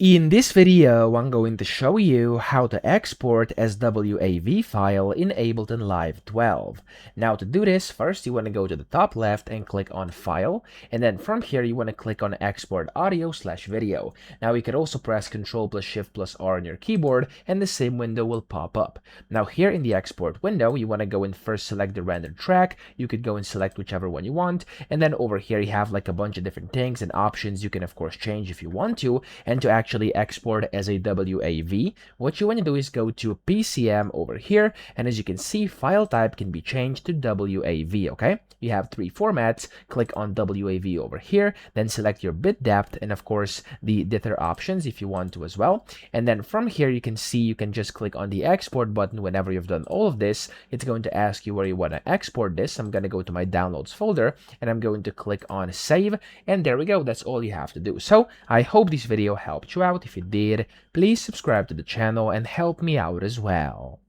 In this video, I'm going to show you how to export as WAV file in Ableton Live 12. Now to do this, first you want to go to the top left and click on File, and then from here you want to click on Export Audio/Video. Now you can also press Ctrl+Shift+R on your keyboard and the same window will pop up. Now here in the export window, you want to go and first select the rendered track. You could go and select whichever one you want, and then over here you have like a bunch of different things and options you can of course change if you want to, and to actually export as a WAV, what you want to do is go to PCM over here, and as you can see, file type can be changed to WAV, okay? You have three formats. Click on WAV over here, then select your bit depth and of course the dither options if you want to as well. And then from here you can see you can just click on the export button. Whenever you've done all of this, it's going to ask you where you want to export this. I'm going to go to my downloads folder and I'm going to click on save, and there we go. That's all you have to do. So I hope this video helped you out. If it did, please subscribe to the channel and help me out as well.